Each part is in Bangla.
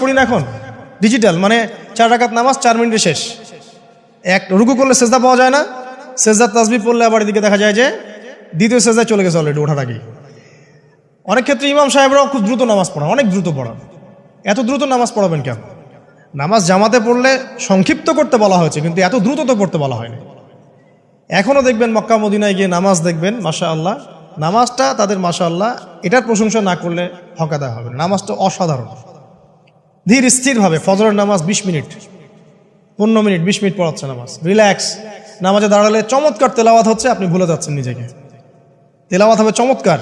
পড়ি না এখন ডিজিটাল, মানে 4 রাকাত নামাজ 4 মিনিটে শেষ। এক রুকু করলে সেজদা পাওয়া যায় না, সেজদার তাসবিহ পড়লে আবার এদিকে দেখা যায় যে দ্বিতীয় সেজদায় চলে গেছে অলরেডি ওঠার আগেই। অনেক ক্ষেত্রে ইমাম সাহেবরাও খুব দ্রুত নামাজ পড়ান, অনেক দ্রুত পড়ান। এত দ্রুত নামাজ পড়াবেন কেন? নামাজ জামাতে পড়লে সংক্ষিপ্ত করতে বলা হয়েছে, কিন্তু এত দ্রুত তো পড়তে বলা হয়নি। এখনও দেখবেন মক্কা মদিনায় গিয়ে নামাজ দেখবেন, মাশাআল্লাহ, নামাজটা তাদের মাশাআল্লাহ এটার প্রশংসা না করলে হকা দেওয়া হবে না। নামাজটা অসাধারণ, ধীর স্থিরভাবে ফজরের নামাজ 20 মিনিট 15 মিনিট 20 মিনিট পড়াচ্ছে নামাজ, রিল্যাক্স। নামাজে দাঁড়ালে চমৎকার তেলাওয়াত হচ্ছে, আপনি ভুলে যাচ্ছেন নিজেকে। তেলাওয়াত হবে চমৎকার,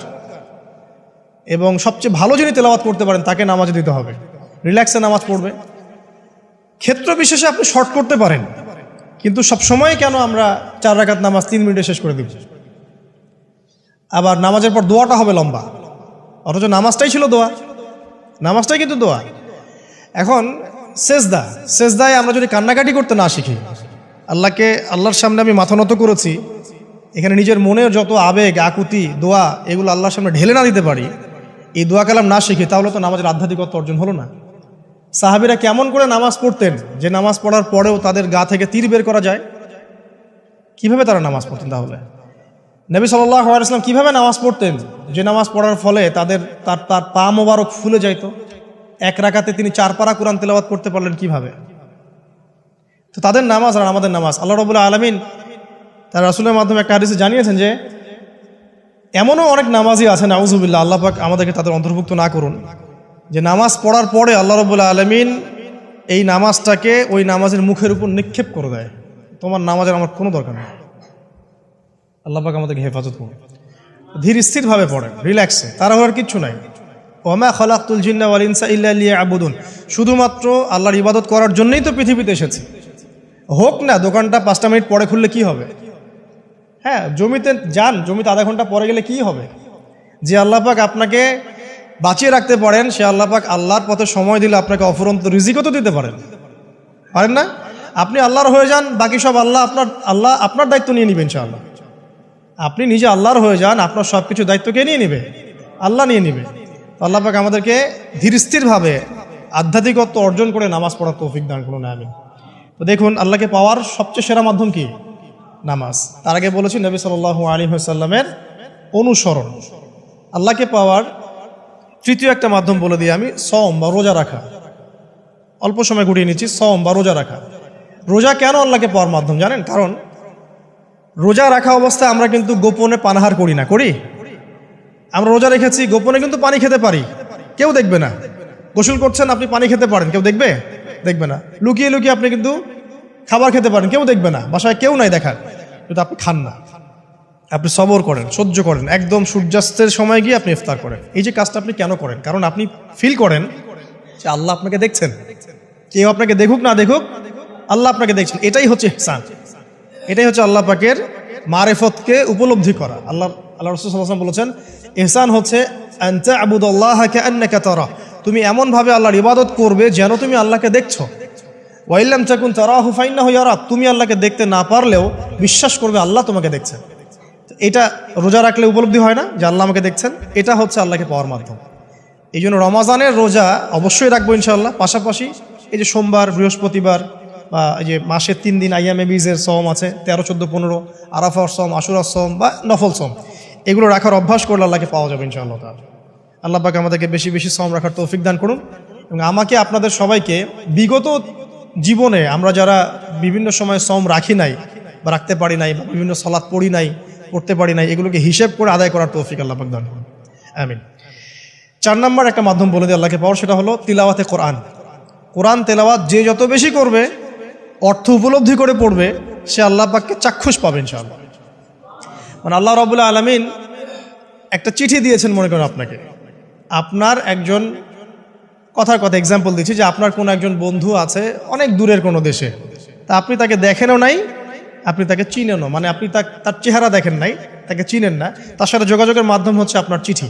এবং সবচেয়ে ভালো যিনি তেলাওয়াত করতে পারেন তাকে নামাজে দিতে হবে। রিল্যাক্সে নামাজ পড়বে। ক্ষেত্র বিশেষে আপনি শর্ট করতে পারেন, কিন্তু সব সময় কেন আমরা 4 রাকাত নামাজ 3 মিনিটে শেষ করে দিব? আবার নামাজের পর দোয়াটা হবে লম্বা, অথচ নামাজটাই ছিল দোয়া, নামাজটাই কিন্তু দোয়া। এখন সেজদায় আমরা যদি কান্নাকাটি করতে না শিখি, আল্লাহর সামনে আমি মাথা নত করেছি, এখানে নিজের মনের যত আবেগ আকুতি দোয়া এগুলো আল্লাহর সামনে ঢেলে না দিতে পারি, এই দোয়া কালাম না শিখি, তাহলে তো নামাজের আধ্যাত্মিকত্ব অর্জন হলো না। সাহাবীরা কেমন করে নামাজ পড়তেন যে নামাজ পড়ার পরেও তাদের গা থেকে তীর বের করা যায়? কিভাবে তারা নামাজ পড়তেন? তাহলে নবী সাল্লাল্লাহু আলাইহি ওয়াসাল্লাম কিভাবে নামাজ পড়তেন যে নামাজ পড়ার ফলে তার পা মোবারক ফুলে যাইত? 1 রাকাতে তিনি 4 পারা কোরআন তেলাওয়াত করতে পারলেন কিভাবে? তো তাদের নামাজ আর আমাদের নামাজ, আল্লাহ রাব্বুল আলামিন তার রাসূলের মাধ্যমে একটা হাদিসে জানিয়েছেন যে এমনও অনেক নামাজি আছে, নাউযুবিল্লাহ, আল্লাহ পাক আমাদেরকে তাদের অন্তর্ভুক্ত না করুন, যে নামাজ পড়ার পরে আল্লাহ রাব্বুল আলামিন এই নামাজটাকে ওই নামাজের মুখের উপর নিক্ষেপ করে দেয়, তোমার নামাজের আমার কোনো দরকার নেই। আল্লাহ পাক আমাদেরকে হেফাজত করুন। ধীর স্থিরভাবে পড়েন, রিল্যাক্সে, তাড়াহুড়ার কিচ্ছু নাই। ওয়ামা খালাকতুল জিন্না ওয়াল ইনসা ইল্লা লিয়াবুদুন, শুধুমাত্র আল্লাহর ইবাদত করার জন্যই তো পৃথিবীতে এসেছে। হোক না দোকানটা 5টা মিনিট পরে খুললে কি হবে? হ্যাঁ, জমিতে যান, জমিতে আধা ঘন্টা পরে গেলে কি হবে? যে আল্লাহ পাক আপনাকে বাঁচিয়ে রাখতে পারেন, সে আল্লাহ পাক আল্লাহর পথে সময় দিলে আপনাকে অফুরন্ত রিজিকও তো দিতে পারেন না? আপনি আল্লাহর হয়ে যান, বাকি সব আল্লাহ আপনার দায়িত্ব নিয়ে নেবেন ইনশাআল্লাহ। আপনি নিজে আল্লাহর হয়ে যান, আপনার সব কিছু দায়িত্ব কে নিয়ে নেবে? আল্লাহ নিয়ে নেবে। তো আল্লাহ পাক আমাদেরকে ধীর স্থিরভাবে আধ্যাত্মিকত্ব অর্জন করে নামাজ পড়ার তৌফিক দান করুন, আমিন। তো দেখুন, আল্লাহকে পাওয়ার সবচেয়ে সেরা মাধ্যম কি? নামাজ। তার আগে বলেছি নবী সাল্লাল্লাহু আলাইহি ওয়াসাল্লামের অনুসরণ। আল্লাহকে পাওয়ার তৃতীয় একটা মাধ্যম বলে দিই আমি, সওম বা রোজা রাখা। অল্প সময় গুটিয়ে নিচ্ছি, সওম বা রোজা রাখা। রোজা কেন আল্লাহকে পাওয়ার মাধ্যম জানেন? কারণ রোজা রাখা অবস্থায় আমরা কিন্তু গোপনে পানাহার করি না, করি? আমরা রোজা রেখেছি, গোপনে কিন্তু পানি খেতে পারি, কেউ দেখবে না। গোসল করছেন, আপনি পানি খেতে পারেন, কেউ দেখবে না। লুকিয়ে লুকিয়ে আপনি কিন্তু খাবার খেতে পারেন, কেউ দেখবে না, বাসায় কেউ নাই দেখার, কিন্তু আপনি খান না। আপনি সবর করেন, সহ্য করেন, একদম সূর্যাস্তের সময় গিয়ে আপনি ইফতার করেন। এই যে কাজটা আপনি কেন করেন? কারণ আপনি ফিল করেন যে আল্লাহ আপনাকে দেখছেন। কেউ আপনাকে দেখুক না দেখুক, আল্লাহ আপনাকে দেখছেন। এটাই হচ্ছে ইহসান, এটাই হচ্ছে আল্লাহ পাকের মারিফতকে উপলব্ধি করা। আল্লাহ রাসূল সাল্লাল্লাহু আলাইহি ওয়াসাল্লাম বলেছেন, ইহসান হচ্ছে আনতা আবুদাল্লাহ কাআন্নাকা তারা, তুমি এমনভাবে আল্লাহর ইবাদত করবে যেন তুমি আল্লাহকে দেখছো। ওয়া ইল্লাম তাকুন তারাহু ফাইন্নাহু ইয়ারাক, তুমি আল্লাহকে দেখতে না পারলেও বিশ্বাস করবে আল্লাহ তোমাকে দেখছেন। এটা রোজা রাখলে উপলব্ধি হয় না যে আল্লাহ আমাকে দেখছেন? এটা হচ্ছে আল্লাহকে পাওয়ার মাধ্যম। এই জন্য রমাজানের রোজা অবশ্যই রাখবো ইনশাআল্লাহ। পাশাপাশি এই যে সোমবার, বৃহস্পতিবার, বা এই যে মাসের 3 দিন আইয়ামে বীজের সওম আছে, 13, 14, 15, আরাফার সওম, আশুরার সওম বা নফল সওম, এগুলো রাখার অভ্যাস করলে আল্লাহকে পাওয়া যাবে ইনশাআল্লাহ তাআলা। আল্লাহ পাক আমাদেরকে বেশি বেশি সওম রাখার তৌফিক দান করুন। এবং আমাকে, আপনাদের সবাইকে বিগত জীবনে আমরা যারা বিভিন্ন সময় সওম রাখি নাই বা রাখতে পারি নাই, বা বিভিন্ন সালাত পড়ি নাই, পড়তে পারি নাই, এগুলোকে হিসেব করে আদায় করার তৌফিক আল্লাহ পাক দান করুন, আমিন। 4 নম্বর একটা মাধ্যম বলে দিই আল্লাহকে পাওয়ার, সেটা হলো তিলাওয়াতে কোরআন। কোরআন তেলাওয়াত যে যত বেশি করবে, অর্থ উপলব্ধি করে পড়বে, সে আল্লাহ পাককে চাক্ষুষ পাবে ইনশাআল্লাহ। মানে আল্লাহ রাব্বুল আলামিন একটা চিঠি দিয়েছেন, মনে করেন আপনাকে, আপনার একজন, কথার কথা এক্সাম্পল দিচ্ছি, যে আপনার কোনো একজন বন্ধু আছে অনেক দূরের কোনো দেশে, তা আপনি তাকে দেখেনও নাই, আপনি তাকে চিনেনও, মানে আপনি তার চেহারা দেখেন নাই, তাকে চিনেন না, তার সাথে যোগাযোগের মাধ্যম হচ্ছে আপনার চিঠি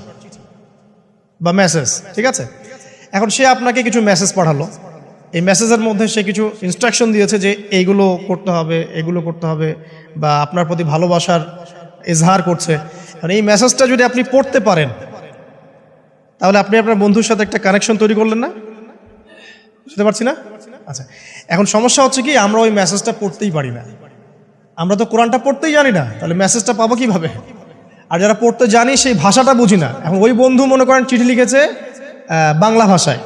বা মেসেজ, ঠিক আছে? এখন সে আপনাকে কিছু মেসেজ পাঠালো, এই মেসেজের মধ্যে সে কিছু ইনস্ট্রাকশন দিয়েছে যে এইগুলো করতে হবে, এগুলো করতে হবে, বা আপনার প্রতি ভালোবাসার ইজহার করছে। মানে এই মেসেজটা যদি আপনি পড়তে পারেন, তাহলে আপনি আপনার বন্ধুর সাথে একটা কানেকশন তৈরি করলেন না? বুঝতে পারছি না? আচ্ছা, এখন সমস্যা হচ্ছে কি, আমরা ওই মেসেজটা পড়তেই পারি না। আমরা তো কোরআনটা পড়তেই জানি না, তাহলে মেসেজটা পাবো কিভাবে? আর যারা পড়তে জানি সেই ভাষাটা বুঝি না। এখন ওই বন্ধু মনে করেন চিঠি লিখেছে বাংলা ভাষায়,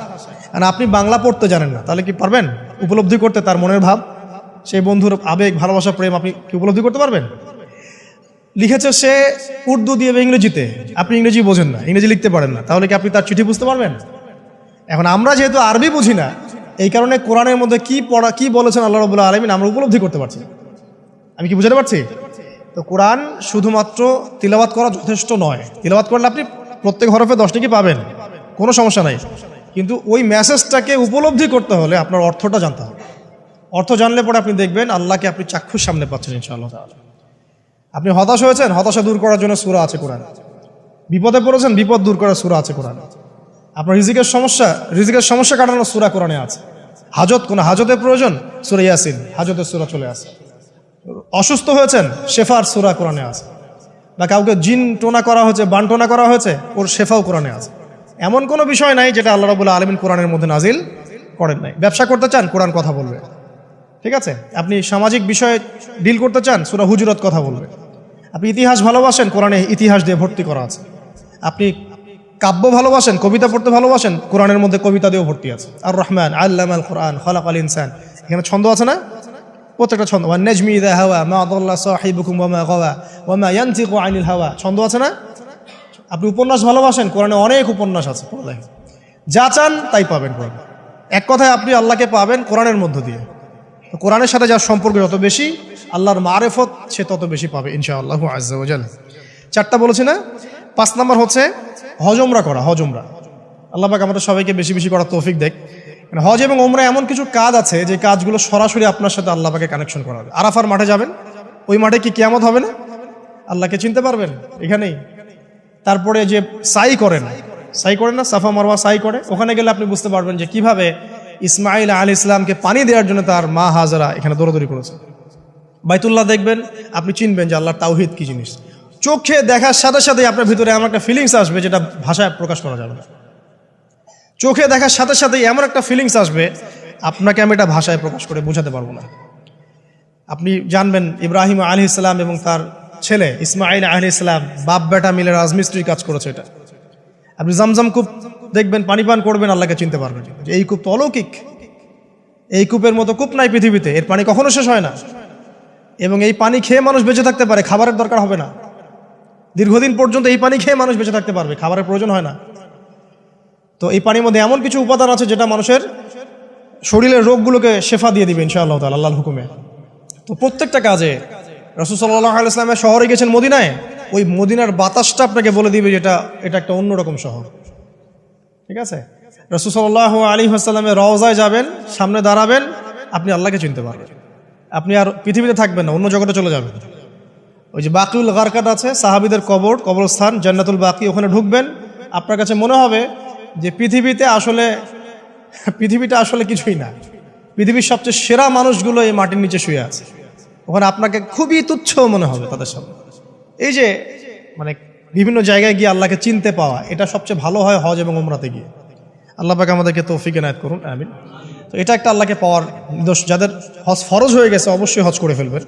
আর আপনি বাংলা পড়তে জানেন না, তাহলে কি পারবেন উপলব্ধি করতে তার মনের ভাব, সেই বন্ধুর আবেগ, ভালোবাসা, প্রেম আপনি কি উপলব্ধি করতে পারবেন? লিখেছে সে উর্দু দিয়ে বা ইংরেজিতে, আপনি ইংরেজি বোঝেন না, ইংরেজি লিখতে পারেন না, তাহলে কি আপনি তার চিঠি বুঝতে পারবেন? এখন আমরা যেহেতু আরবি বুঝি না, এই কারণে কোরআনের মধ্যে কি বলেছেন আল্লাহ রাব্বুল আলামিন আমরা উপলব্ধি করতে পারছি। আমি কি বুঝাতে পারছি? তো কোরআন শুধুমাত্র তিলাওয়াত করা যথেষ্ট নয়। তিলাওয়াত করলে আপনি প্রত্যেক হরফে 10 টাকা পাবেন, কোনো সমস্যা নাই, কিন্তু ওই মেসেজটাকে উপলব্ধি করতে হলে আপনার অর্থটা জানতে হবে। অর্থ জানলে পরে আপনি দেখবেন আল্লাহকে আপনি চাক্ষুষ সামনে পাচ্ছেন ইনশাআল্লাহ তাআলা। আপনি হতাশ হয়েছেন, হতাশা দূর করার জন্য সূরা আছে কোরআন। বিপদে পড়েছেন, বিপদ দূর করার সূরা আছে কোরআন। আপনার রিজিকের সমস্যা কাটানোর সূরা কোরআনে আছে। কোনো হাজতের প্রয়োজন, সূরা ইয়াসিন, হাজতের সূরা চলে আসে। অসুস্থ হয়েছেন, শেফার সূরা কোরআনে আছে। বা কাউকে জিন টোনা করা হয়েছে, বানটোনা করা হয়েছে, ওর শেফাও কোরআনে আছে। এমন কোনো বিষয় নাই যেটা আল্লাহ রাব্বুল আলামিন কোরআনের মধ্যে নাজিল করেন নাই। ব্যবসা করতে চান, কোরআন কথা বলবে, ঠিক আছে? আপনি সামাজিক বিষয়ে ডিল করতে চান, সূরা হুজুরাত কথা বলবে। আপনি ইতিহাস ভালোবাসেন, কোরআনে ইতিহাস দিয়ে ভর্তি করা আছে। আপনি কাব্য ভালোবাসেন, কবিতা পড়তে ভালোবাসেন, কোরআনের মধ্যে কবিতা দিয়েও ভর্তি আছে। আর রহমান আল্লামাল কোরআন খালাকাল ইনসান, এখানে ছন্দ আছে না? প্রত্যেকটা ছন্দ, ওয়ান নাজমি ইযা হাওয়া মা দাল্লা সাহিবুকুম ওয়া মা গাওয়া ওয়া মা ইয়ানতিকু আনিল হাওয়া, ছন্দ আছে না? আপনি উপন্যাস ভালোবাসেন, কোরআনে অনেক উপন্যাস আছে। যা চান তাই পাবেন কোরআনে। এক কথায় আপনি আল্লাহকে পাবেন কোরআনের মধ্য দিয়ে। তো কোরআনের সাথে যার সম্পর্ক যত বেশি, আল্লাহর মারেফত সে তত বেশি পাবে ইনশাআল্লাহু আজ্জা ওয়া জাল। 4টা বলেছি না? 5 নম্বর হচ্ছে হজ ওমরা করা। হজ ওমরা আল্লাহ পাক আমাদের সবাইকে বেশি বেশি করার তৌফিক দেখ। হজ এবং ওমরা এমন কিছু কাজ আছে যে কাজগুলো সরাসরি আপনার সাথে আল্লাহ পাকে কানেকশন করা হবে। আরাফার মাঠে যাবেন, ওই মাঠে কি কিয়ামত হবে না? আল্লাহকে চিনতে পারবেন এখানেই। তারপরে যে সাই করেন না, সাফা মারওয়া সাই করে, ওখানে গেলে আপনি বুঝতে পারবেন যে কিভাবে ইসমাইল আলাইহিস সালামকে পানি দেওয়ার জন্য তার মা হাজারা এখানে দৌড়াদৌড়ি করেছে। বাইতুল্লাহ দেখবেন, আপনি চিনবেন যে আল্লাহর তাওহীদ কি জিনিস। চোখে দেখার সাথে সাথে আপনার ভিতরে এমন একটা ফিলিংস আসবে যেটা ভাষায় প্রকাশ করা যাবে না। চোখে দেখার সাথে সাথে এমন একটা ফিলিংস আসবে, আপনাকে আমি এটা ভাষায় প্রকাশ করে বোঝাতে পারবো না। আপনি জানবেন ইব্রাহিম আলাইহিস সালাম এবং তার ছেলে ইসমাইল আলাইহিস সালাম বাপ বেটা মিলে রাজমিস্ত্রির কাজ করেছে। এটা আপনি জামজাম কূপ দেখবেন, পানি পান করবেন, আল্লাহকে চিনতে পারবেন যে এই কূপ তো অলৌকিক, এই কূপের মতো কূপ নাই পৃথিবীতে, এর পানি কখনো শেষ হয় না, এবং এই পানি খেয়ে মানুষ বেঁচে থাকতে পারে, খাবারের দরকার হবে না। দীর্ঘদিন পর্যন্ত এই পানি খেয়ে মানুষ বেঁচে থাকতে পারবে, খাবারের প্রয়োজন হয় না। তো এই পানির মধ্যে এমন কিছু উপাদান আছে যেটা মানুষের শরীরের রোগগুলোকে শেফা দিয়ে দিবে ইনশাআল্লাহ তাআলা আল্লাহর হুকুমে। তো প্রত্যেকটা কাজে রাসূল সাল্লাল্লাহু আলাইহি ওয়াসাল্লাম শহরে গেছেন মদিনায়, ওই মদিনার বাতাসটা আপনাকে বলে দিবে যেটা এটা একটা অন্যরকম শহর, ঠিক আছে? রাসূল সাল্লাল্লাহু আলাইহি ওয়াসাল্লামের রওজায় যাবেন, সামনে দাঁড়াবেন, আপনি আল্লাহকে চিনতে পারবেন। আপনি আর পৃথিবীতে থাকবেন না, অন্য জগতে চলে যাবেন। ওই যে বাকিউল গারকাত আছে, সাহাবীদের কবরস্থান জান্নাতুল বাকি, ওখানে ঢুকবেন, আপনার কাছে মনে হবে যে পৃথিবীটা আসলে কিছুই না। পৃথিবীর সবচেয়ে সেরা মানুষগুলো এই মাটির নিচে শুয়ে আছে, ওখানে আপনাকে খুবই তুচ্ছ মনে হবে তাদের সামনে। এই যে মানে বিভিন্ন জায়গায় গিয়ে আল্লাহকে চিনতে পাওয়া, এটা সবচেয়ে ভালো হয় হজ এবং উমরাতে গিয়ে। আল্লাহ পাক আমাদেরকে তৌফিক এনায়েত করুন, আমিন। তো এটা একটা আল্লাহকে পাওয়ার নিদর্শন। যাদের হজ ফরজ হয়ে গেছে অবশ্যই হজ করে ফেলবেন,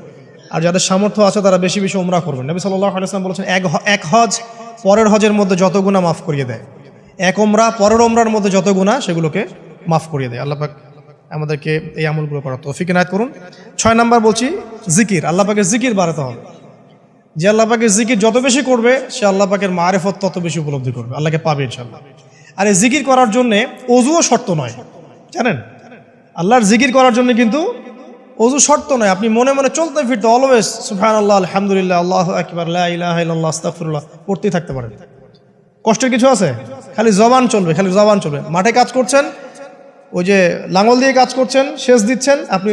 আর যাদের সামর্থ্য আছে তারা বেশি বেশি উমরা করবেন। নবী সাল্লাল্লাহু আলাইহি ওয়াসাল্লাম বলেছেন, এক হজ পরের হজের মধ্যে যত গুনাহ মাফ করিয়ে দেয়, এক উমরা পরের উমরার মধ্যে যত গুনাহ সেগুলোকে মাফ করিয়ে দেয়। আল্লাহ পাক আমাদেরকে এই আমলগুলো করার তৌফিক এনায়েত করুন। 6 নাম্বার বলছি জিকির। আল্লাহ পাকের জিকির বাড়াতে হবে। যে আল্লাহ পাকের জিকির যত বেশি করবে, সে আল্লাহ পাকের মারিফত তত বেশি উপলব্ধি করবে, আল্লাহকে পাবে ইনশাআল্লাহ। আর এই জিকির করার জন্যে অজুও শর্ত নয়, জানেন? আল্লাহর জিকির করার জন্য কিন্তু অজু শর্ত নয়। আপনি মনে মনে চলতে ফিরতে অলওয়েজ সুবহানাল্লাহ, আলহামদুলিল্লাহ, আল্লাহু আকবার, লা ইলাহা ইল্লাল্লাহ, আস্তাগফিরুল্লাহ পড়তেই থাকতে পারেন। কষ্টের কিছু আছে? খালি জবান চলবে। মাঠে কাজ করছেন, ওই যে লাঙল দিয়ে কাজ করছেন, সেচ দিচ্ছেন, আপনি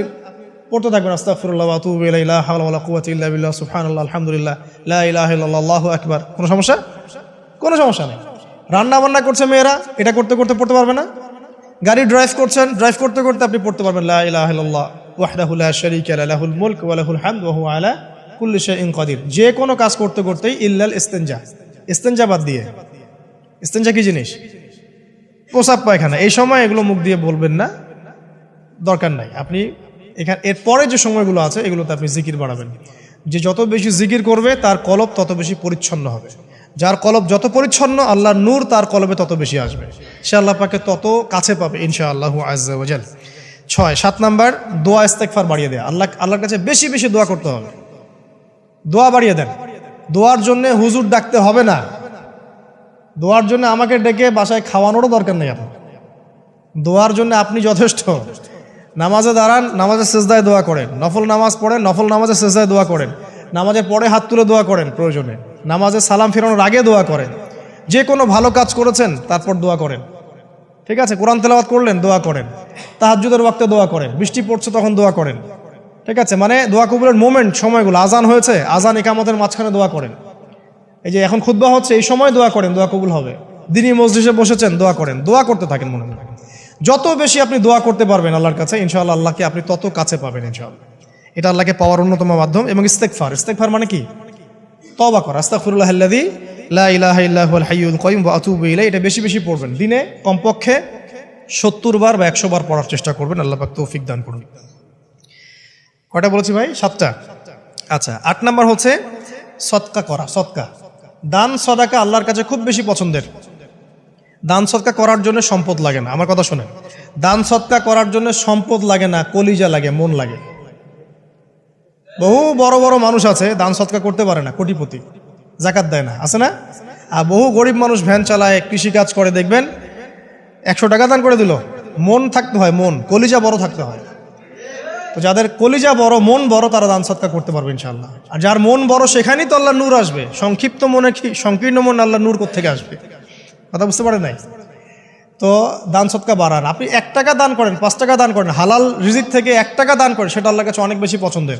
পড়তে থাকবেন আস্তাগফিরুল্লাহ ওয়া আতুবু ইলাইহি, লা হাওলা ওয়ালা কুওয়াতা ইল্লা বিল্লাহ, সুবহানাল্লাহ, আলহামদুলিল্লাহ, লা ইলাহা ইল্লাল্লাহ, আল্লাহু আকবার। কোনো সমস্যা নেই। রান্না বান্না করছে মেয়েরা, এটা করতে করতে পড়তে পারবে না? গাড়ি ড্রাইভ করতে করতে আপনি পড়তে পারবেন লা ইলাহা ইল্লাল্লাহ ওয়াহদাহু লা শারীকা লাহু, লাহুল মুলক ওয়া লাহুল হামদ ওয়া হুয়া আলা কুল্লি শাইইন কাদির। যে কোনো কাজ করতে করতেই ইল্লাল ইস্তেনজা বাদ দিয়ে। ইস্তেনজা কি জিনিস? প্রসাব পায়খানা। এই সময় এগুলো মুখ দিয়ে বলবেন না, দরকার নাই। আপনি এখানে এরপরে যে সময়গুলো আছে এগুলোতে আপনি জিকির বাড়াবেন। যে যত বেশি জিকির করবে তার কলব তত বেশি পরিচ্ছন্ন হবে। যার কলব যত পরিচ্ছন্ন আল্লাহর নূর তার কলবে তত বেশি আসবে, সে আল্লাহ পাকে তত কাছে পাবে ইনশাআল্লাহু আজ্জা ওয়া জাল। 7 নাম্বার দোয়া ইস্তেগফার বাড়িয়ে দেয়া। আল্লাহর কাছে বেশি বেশি দোয়া করতে হবে। দোয়া বাড়িয়ে দেন। দোয়ার জন্য হুজুর ডাকতে হবে না, দোয়ার জন্য আমাকে ডেকে বাসায় খাওয়ানোরও দরকার নেই। আপনার দোয়ার জন্য আপনি যথেষ্ট। নামাজে দাঁড়ান, নামাজের সেজদায় দোয়া করেন। নফল নামাজ পড়েন, নফল নামাজের সেজদায় দোয়া করেন। নামাজের পরে হাত তুলে দোয়া করেন প্রয়োজনে। নামাজে সালাম ফেরানোর আগে দোয়া করেন। যে কোনো ভালো কাজ করেছেন তারপর দোয়া করেন, ঠিক আছে? কোরআন তেলাওয়াত করলেন, দোয়া করেন। তাহাজ্জুদের ওয়াক্তে দোয়া করেন। বৃষ্টি পড়ছে তখন দোয়া করেন, ঠিক আছে? মানে দোয়া কবুলের মোমেন্ট, সময়গুলো, আজান হয়েছে, আজান ইকামতের মাঝখানে দোয়া করেন। এই যে এখন খুতবা হচ্ছে, এই সময় দোয়া করেন, দোয়া কবুল হবে। দিনী মসজিদে বসেছেন, দোয়া করেন। দোয়া করতে থাকেন মনে মনে। যত বেশি আপনি দোয়া করতে পারবেন আল্লাহর কাছে, ইনশাআল্লাহ আল্লাহকে আপনি তত কাছে পাবেন ইনশাআল্লাহ। এটা আল্লাহকে পাওয়ার অন্যতম মাধ্যম। এবং ইস্তেগফার, ইস্তেগফার মানে কি? তওবা করা। আস্তাগফিরুল্লাহাল্লাযী লা ইলাহা ইল্লা হুয়াল হাইয়ুল কাইয়ুম ওয়া আতুবু ইলাইহি। এটা বেশি বেশি পড়বেন। দিনে কমপক্ষে 70 বার বা 100 বার পড়ার চেষ্টা করবেন। আল্লাহ পাক তৌফিক দান করুন। কয়টা বলেছি ভাই? 7টা। আচ্ছা, 8 নাম্বার হচ্ছে সদকা করা। সদকা, দান সদাকা আল্লাহর কাছে খুব বেশি পছন্দের। দান সদকা করার জন্য সম্পদ লাগে না। আমার কথা শোনেন, দান সদকা করার জন্য সম্পদ লাগে না, কলিজা লাগে, মন লাগে। বহু বড় বড় মানুষ আছে দান সদকা করতে পারে না, কোটিপতি, জাকাত দেয় না, আছে না? আর বহু গরিব মানুষ ভ্যান চালায়, কৃষিকাজ করে, দেখবেন 100 টাকা দান করে দিল। মন থাকতে হয়, মন, কলিজা বড় থাকতে হয়। তো যাদের কলিজা বড়, মন বড়, তারা দান সদকা করতে পারবে ইনশাআল্লাহ। আর যার মন বড় সেখানেই তো আল্লাহ নূর আসবে। সংক্ষিপ্ত মনে কি, সংকীর্ণ মন আল্লাহ নূর কোত্থেকে আসবে? কথা বুঝতে পারেন নাই? তো দান সদকা বাড়ান। আপনি 1 টাকা দান করেন, 5 টাকা দান করেন, হালাল রিজিক থেকে 1 টাকা দান করেন, সেটা আল্লাহর কাছে অনেক বেশি পছন্দের।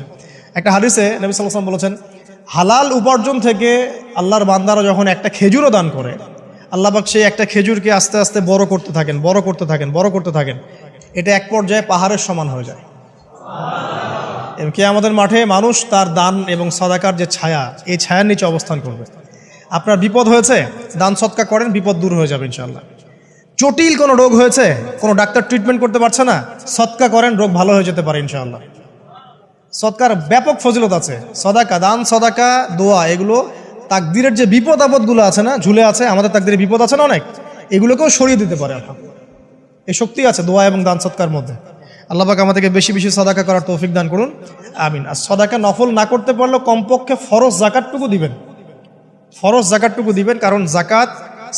একটা হাদিসে নবী সাল্লাল্লাহু আলাইহি ওয়াসাল্লাম বলেছেন, হালাল উপার্জন থেকে আল্লাহর বান্দারা যখন একটা খেজুরও দান করে, আল্লাহ পাক সেই একটা খেজুরকে আস্তে আস্তে বড় করতে থাকেন, বড় করতে থাকেন, বড় করতে থাকেন। এটা এক পর্যায়ে পাহাড়ের সমান হয়ে যায়। এবং কিয়ামতের মাঠে মানুষ তার দান এবং সাদাকার যে ছায়া, এই ছায়ার নিচে অবস্থান করবে। আপনার বিপদ হয়েছে, দান সদকা করেন, বিপদ দূর হয়ে যাবে ইনশাআল্লাহ। জটিল কোনো রোগ হয়েছে, কোনো ডাক্তার ট্রিটমেন্ট করতে পারছে না, সদকা করেন, রোগ ভালো হয়ে যেতে পারে ইনশাআল্লাহ। সদকার ব্যাপক ফজিলত আছে। সদাকা, দান সদাকা, দোয়া, এগুলো তাকদিরের যে বিপদ আপদগুলো আছে না, ঝুলে আছে, আমাদের তাকদিরে বিপদ আছে না অনেক, এগুলোকেও সরিয়ে দিতে পারে আপনার। এই শক্তি আছে দোয়া এবং দান সদকার মধ্যে। আল্লাহ পাক আমাদেরকে বেশি বেশি সদাকা করার তৌফিক দান করুন, আমিন। আর সদাকা নফল না করতে পারলেও কমপক্ষে ফরজ জাকাতটুকু দিবেন। ফরজ জাকাতটুকু দিবেন, কারণ জাকাত,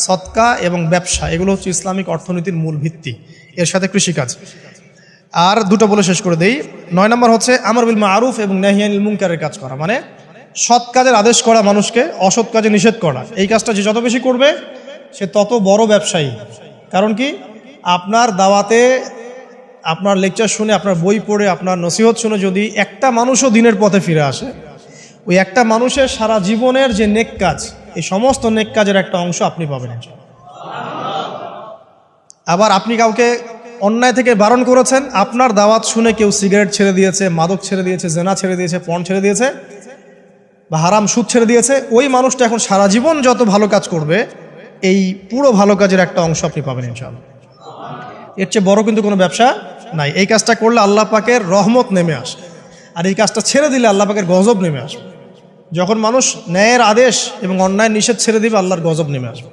সদকা এবং ব্যবসা এগুলো হচ্ছে ইসলামিক অর্থনীতির মূল ভিত্তি, এর সাথে কৃষিকাজ। আর দুটো বলে শেষ করে দেই। 9 নম্বর হচ্ছে আমর বিল মারুফ এবং নাহি আনিল মুনকারের কাজ করা, মানে সৎ কাজের আদেশ করা, মানুষকে অসৎ কাজে নিষেধ করা। এই কাজটা যে যত বেশি করবে সে তত বড় ব্যবসায়ী। কারণ কি, আপনার দাওয়াতে, আপনার লেকচার শুনে, আপনার বই পড়ে, আপনার নসিহত শুনে যদি একটা মানুষও দিনের পথে ফিরে আসে, ওই একটা মানুষের সারা জীবনের যে নেক কাজ, এই সমস্ত নেক কাজের একটা অংশ আপনি পাবেন। আবার আপনি কাউকে অন্যায় থেকে বারণ করেছেন, আপনার দাওয়াত শুনে কেউ সিগারেট ছেড়ে দিয়েছে, মাদক ছেড়ে দিয়েছে, জেনা ছেড়ে দিয়েছে, পণ ছেড়ে দিয়েছে, বা হারাম সুদ ছেড়ে দিয়েছে, ওই মানুষটা এখন সারা জীবন যত ভালো কাজ করবে, এই পুরো ভালো কাজের একটা অংশ আপনি পাবেন ইনশাআল্লাহ। এর চেয়ে বড় কিন্তু কোনো ব্যবসা নাই। এই কাজটা করলে আল্লাহ পাকের রহমত নেমে আসে, আর এই কাজটা ছেড়ে দিলে আল্লাহ পাকের গজব নেমে আসবে। যখন মানুষ ন্যায়ের আদেশ এবং অন্যায় নিষেধ ছেড়ে দিবে, আল্লাহর গজব নেমে আসবে।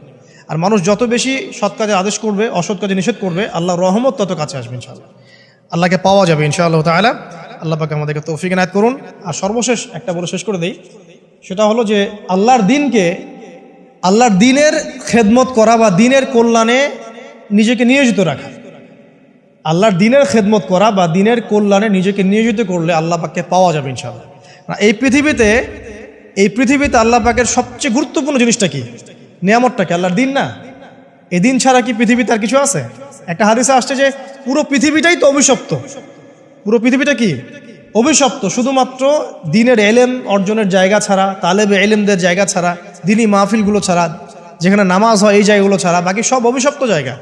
আর মানুষ যত বেশি সৎ কাজে আদেশ করবে, অসৎ কাজে নিষেধ করবে, আল্লাহর রহমত তত কাছে আসবে ইনশাআল্লাহ। আল্লাহকে পাওয়া যাবে ইনশাআল্লাহ তাআলা। আল্লাহ পাক আমাদেরকে তৌফিক এনায়েত করুন। আর সর্বশেষ একটা বলে শেষ করে দেই, সেটা হলো যে আল্লাহর দিনকে, আল্লাহর দিনের খেদমত করা বা দিনের কল্যাণে নিজেকে নিয়োজিত রাখা। আল্লাহর দিনের খেদমত করা বা দিনের কল্যাণে নিজেকে নিয়োজিত করলে আল্লাহ পাককে পাওয়া যাবে ইনশাআল্লাহ। এই পৃথিবীতে আল্লাহ পাকের সবচেয়ে গুরুত্বপূর্ণ জিনিসটা কি, নিয়ামতটা কি? আল্লাহর দিন না? এই দিন ছাড়া কি পৃথিবীতে আর কিছু আছে? একটা হাদিসে আসছে যে পুরো পৃথিবীটাই তো অভিশপ্ত। পুরো পৃথিবীটা কি? অভিশপ্ত। শুধুমাত্র দিনের এলেম অর্জনের জায়গা ছাড়া, তালেবে এলেমদের জায়গা ছাড়া, দিনী মাহফিলগুলো ছাড়া, যেখানে নামাজ হয় এই জায়গাগুলো ছাড়া বাকি সব অভিশপ্ত জায়গা।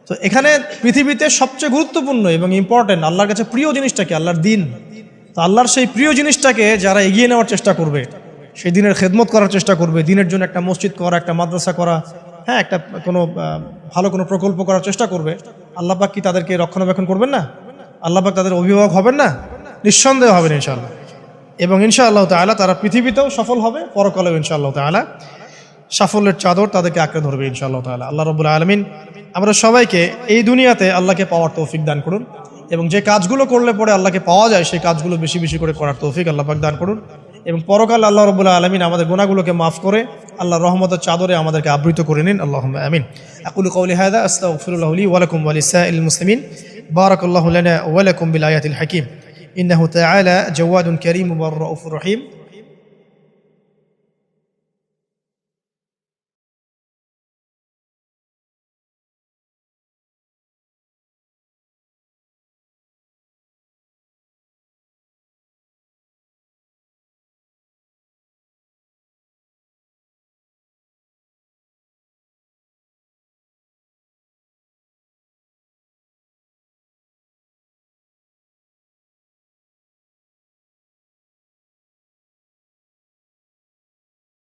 তো এখানে পৃথিবীতে সবচেয়ে গুরুত্বপূর্ণ এবং ইম্পর্টেন্ট, আল্লাহর কাছে প্রিয় জিনিসটা কি? আল্লাহর দিন। তো আল্লাহর সেই প্রিয় জিনিসটাকে যারা এগিয়ে নেওয়ার চেষ্টা করবে, সেই দিনের খেদমত করার চেষ্টা করবে, দিনের জন্য একটা মসজিদ করা, একটা মাদ্রাসা করা, হ্যাঁ, একটা কোনো ভালো কোনো প্রকল্প করার চেষ্টা করবে, আল্লাহ পাক কি তাদেরকে রক্ষণাবেক্ষণ করবেন না? আল্লাহ পাক তাদের অভিভাবক হবেন না? নিঃসন্দেহে হবেন ইনশাআল্লাহ। এবং ইনশাআল্লাহ তাআলা তারা পৃথিবীতেও সফল হবে, পরকালেও ইনশাআল্লাহ তাআলা সাফল্যের চাদর তাদেরকে আঁকড়ে ধরবে ইনশাআল্লাহ তাআলা। আল্লাহ রাব্বুল আলামিন আমরা সবাইকে এই দুনিয়াতে আল্লাহকে পাওয়ার তৌফিক দান করুন, এবং যে কাজগুলো করলে পরে আল্লাহকে পাওয়া যায় সেই কাজগুলো বেশি বেশি করে করার তৌফিক আল্লাহ পাক দান করুন, এবং পরকাল আল্লাহ রাব্বুল আলামিন আমাদের গুনাহগুলোকে মাফ করে আল্লাহর রহমতের চাদরে আমাদেরকে আবৃত করে নিন। আল্লাহুম্মা আমিন। আকুলু কওলি হাযা আস্তাগফিরুল্লাহ লি ওয়া লাকুম ওয়া লিসাইরিল মুসলিমিন। বারাকাল্লাহু লানা ওয়া লাকুম বিল আয়াতিল হাকীম। ইন্নাহু তাআলা জাওয়াদুন কারীম ওয়া রাউফুর রহিম।